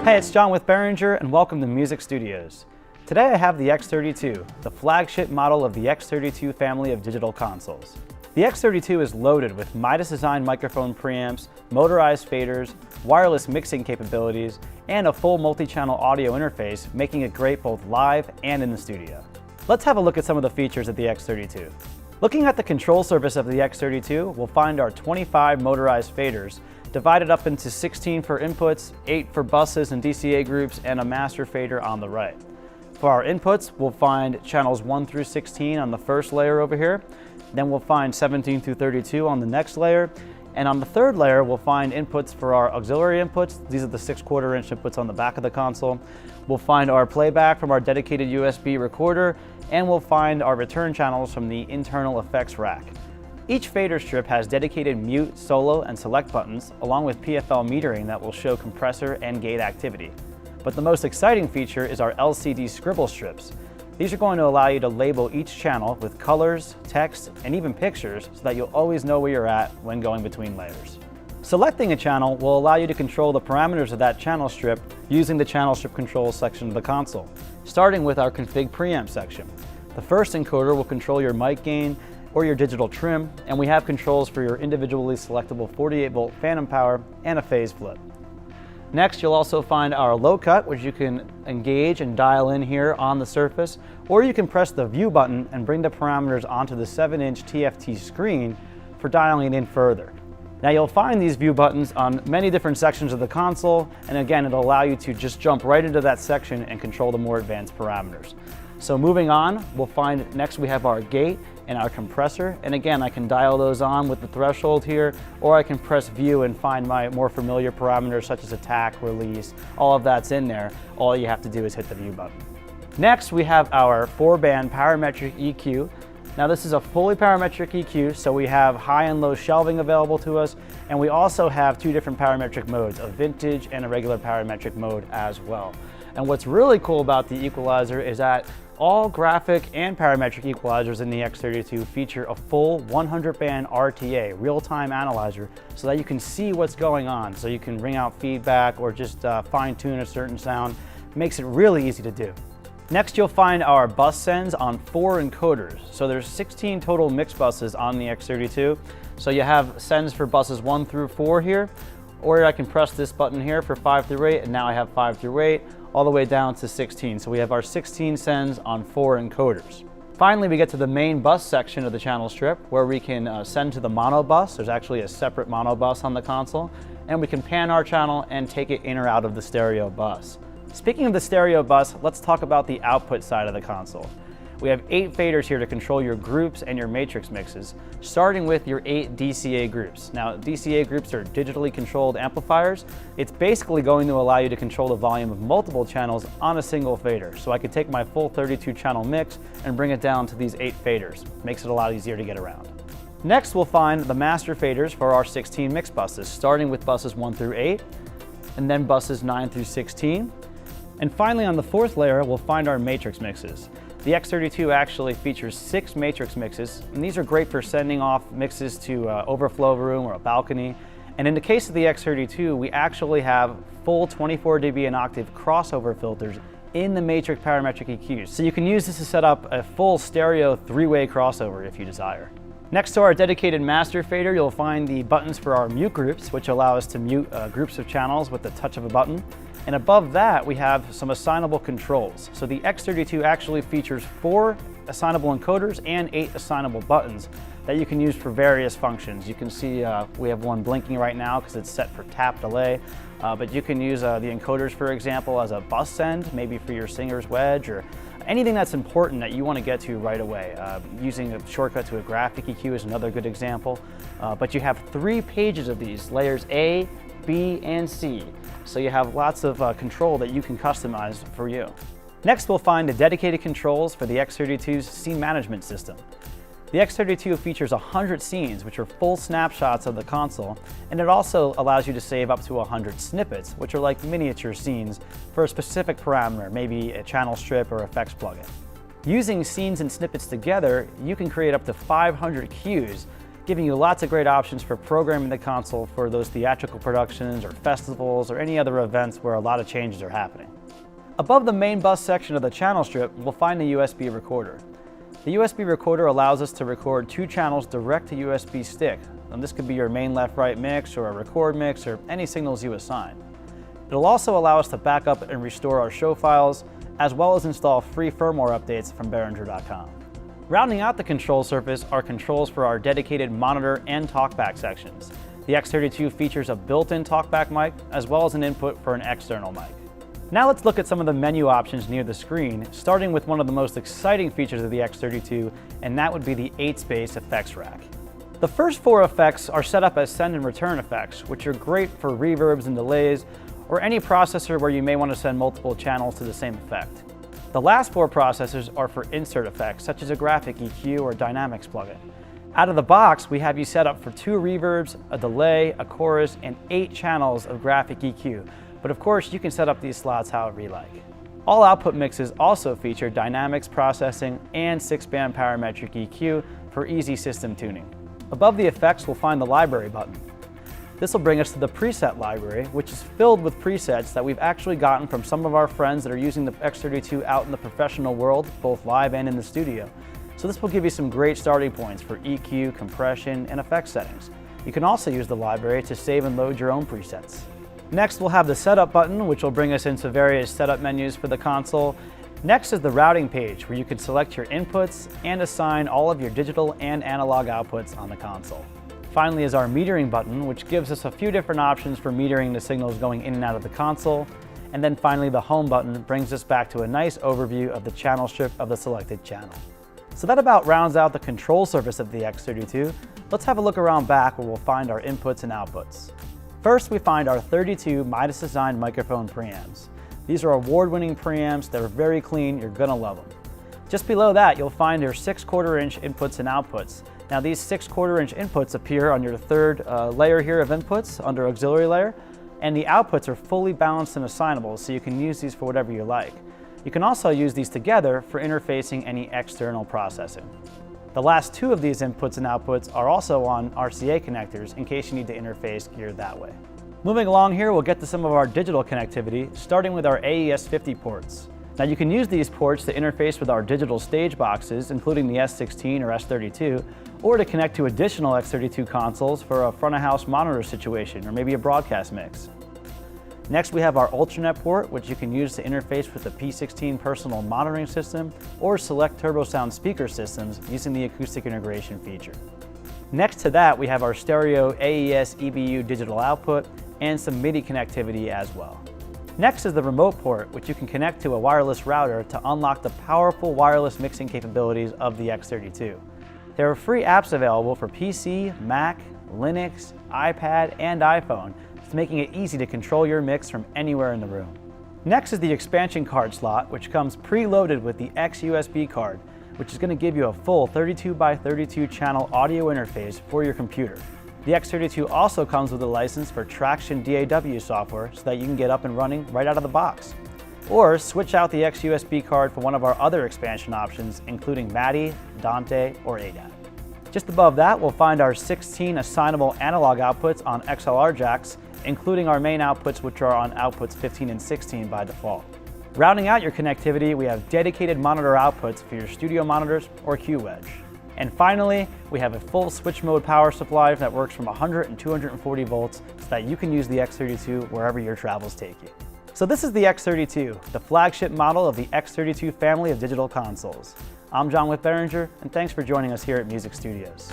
Hey, it's John with Behringer, and welcome to Music Studios. Today I have the x32, the flagship model of the x32 family of digital consoles. The x32 is loaded with Midas designed microphone preamps, motorized faders, wireless mixing capabilities, and a full multi-channel audio interface, making it great both live and in the studio. Let's have a look at some of the features of the x32. Looking at the control surface of the x32, we'll find our 25 motorized faders, divided up into 16 for inputs, 8 for buses and DCA groups, and a master fader on the right. For our inputs, we'll find channels 1 through 16 on the first layer over here. Then we'll find 17 through 32 on the next layer. And on the third layer, we'll find inputs for our auxiliary inputs. These are the 6/4 inch inputs on the back of the console. We'll find our playback from our dedicated USB recorder, and we'll find our return channels from the internal effects rack. Each fader strip has dedicated mute, solo, and select buttons, along with PFL metering that will show compressor and gate activity. But the most exciting feature is our LCD scribble strips. These are going to allow you to label each channel with colors, text, and even pictures so that you'll always know where you're at when going between layers. Selecting a channel will allow you to control the parameters of that channel strip using the channel strip controls section of the console, starting with our config preamp section. The first encoder will control your mic gain or your digital trim, and we have controls for your individually selectable 48-volt phantom power and a phase flip. Next, you'll also find our low cut, which you can engage and dial in here on the surface, or you can press the view button and bring the parameters onto the 7-inch TFT screen for dialing it in further. Now you'll find these view buttons on many different sections of the console, and again, it'll allow you to just jump right into that section and control the more advanced parameters. So moving on, we'll find next we have our gate and our compressor, and again, I can dial those on with the threshold here, or I can press view and find my more familiar parameters such as attack, release, all of that's in there. All you have to do is hit the view button. Next, we have our 4-band parametric EQ. Now this is a fully parametric EQ, so we have high and low shelving available to us, and we also have 2 different parametric modes, a vintage and a regular parametric mode as well. And what's really cool about the equalizer is that all graphic and parametric equalizers in the x32 feature a full 100-band RTA, real-time analyzer, so that you can see what's going on, so you can ring out feedback or just fine-tune a certain sound. It makes it really easy to do. Next, you'll find our bus sends on 4 encoders. So there's 16 total mix buses on the x32. So you have sends for buses 1 through 4 here, or I can press this button here for 5 through 8, and now I have 5 through 8, all the way down to 16. So we have our 16 sends on 4 encoders. Finally, we get to the main bus section of the channel strip where we can send to the mono bus. There's actually a separate mono bus on the console, and we can pan our channel and take it in or out of the stereo bus. Speaking of the stereo bus, let's talk about the output side of the console. We have 8 faders here to control your groups and your matrix mixes, starting with your 8 DCA groups. Now, DCA groups are digitally controlled amplifiers. It's basically going to allow you to control the volume of multiple channels on a single fader. So I could take my full 32 channel mix and bring it down to these 8 faders. Makes it a lot easier to get around. Next, we'll find the master faders for our 16 mix buses, starting with buses 1 through 8, and then buses 9 through 16. And finally, on the 4th layer, we'll find our matrix mixes. The x32 actually features 6 matrix mixes, and these are great for sending off mixes to an overflow room or a balcony. And in the case of the x32, we actually have full 24 dB and octave crossover filters in the matrix parametric EQs. So you can use this to set up a full stereo 3-way crossover if you desire. Next to our dedicated master fader, you'll find the buttons for our mute groups, which allow us to mute groups of channels with the touch of a button. And above that, we have some assignable controls. So the x32 actually features 4 assignable encoders and 8 assignable buttons that you can use for various functions. You can see we have one blinking right now because it's set for tap delay, but you can use the encoders, for example, as a bus send, maybe for your singer's wedge or anything that's important that you want to get to right away. Using a shortcut to a graphic EQ is another good example. But you have 3 pages of these, layers A, B, and C. So you have lots of control that you can customize for you. Next, we'll find the dedicated controls for the x32's scene management system. The x32 features 100 scenes, which are full snapshots of the console, and it also allows you to save up to 100 snippets, which are like miniature scenes for a specific parameter, maybe a channel strip or effects plugin. Using scenes and snippets together, you can create up to 500 cues giving you lots of great options for programming the console for those theatrical productions or festivals or any other events where a lot of changes are happening. Above the main bus section of the channel strip, we'll find a USB recorder. The USB recorder allows us to record 2 channels direct to USB stick, and this could be your main left-right mix or a record mix or any signals you assign. It'll also allow us to back up and restore our show files, as well as install free firmware updates from Behringer.com. Rounding out the control surface are controls for our dedicated monitor and talkback sections. The X32 features a built-in talkback mic, as well as an input for an external mic. Now let's look at some of the menu options near the screen, starting with one of the most exciting features of the X32, and that would be the 8-space effects rack. The first 4 effects are set up as send and return effects, which are great for reverbs and delays, or any processor where you may want to send multiple channels to the same effect. The last 4 processors are for insert effects, such as a graphic EQ or dynamics plugin. Out of the box, we have you set up for 2 reverbs, a delay, a chorus, and 8 channels of graphic EQ. But of course, you can set up these slots however you like. All output mixes also feature dynamics processing and 6-band parametric EQ for easy system tuning. Above the effects, we'll find the library button. This will bring us to the preset library, which is filled with presets that we've actually gotten from some of our friends that are using the X32 out in the professional world, both live and in the studio. So this will give you some great starting points for EQ, compression, and effect settings. You can also use the library to save and load your own presets. Next, we'll have the setup button, which will bring us into various setup menus for the console. Next is the routing page, where you can select your inputs and assign all of your digital and analog outputs on the console. Finally is our metering button, which gives us a few different options for metering the signals going in and out of the console. And then finally, the home button brings us back to a nice overview of the channel strip of the selected channel. So that about rounds out the control surface of the X32. Let's have a look around back where we'll find our inputs and outputs. First, we find our 32 Midas designed microphone preamps. These are award-winning preamps that are very clean, you're gonna love them. Just below that, you'll find your 6/4-inch inputs and outputs. Now these 6/4-inch inputs appear on your third layer here of inputs under auxiliary layer, and the outputs are fully balanced and assignable, so you can use these for whatever you like. You can also use these together for interfacing any external processing. The last 2 of these inputs and outputs are also on RCA connectors in case you need to interface geared that way. Moving along here, we'll get to some of our digital connectivity, starting with our AES-50 ports. Now you can use these ports to interface with our digital stage boxes, including the S16 or S32, or to connect to additional X32 consoles for a front-of-house monitor situation, or maybe a broadcast mix. Next, we have our Ultranet port, which you can use to interface with the P16 personal monitoring system or select TurboSound speaker systems using the acoustic integration feature. Next to that, we have our stereo AES EBU digital output and some MIDI connectivity as well. Next is the remote port, which you can connect to a wireless router to unlock the powerful wireless mixing capabilities of the X32. There are free apps available for PC, Mac, Linux, iPad, and iPhone, making it easy to control your mix from anywhere in the room. Next is the expansion card slot, which comes preloaded with the X USB card, which is going to give you a full 32x32 channel audio interface for your computer. The X32 also comes with a license for Traction DAW software so that you can get up and running right out of the box. Or switch out the X USB card for one of our other expansion options, including MADI, Dante, or ADAT. Just above that, we'll find our 16 assignable analog outputs on XLR jacks, including our main outputs, which are on outputs 15 and 16 by default. Rounding out your connectivity, we have dedicated monitor outputs for your studio monitors or Q-Wedge. And finally, we have a full switch mode power supply that works from 100 and 240 volts so that you can use the X32 wherever your travels take you. So this is the X32, the flagship model of the X32 family of digital consoles. I'm John with Behringer, and thanks for joining us here at Music Studios.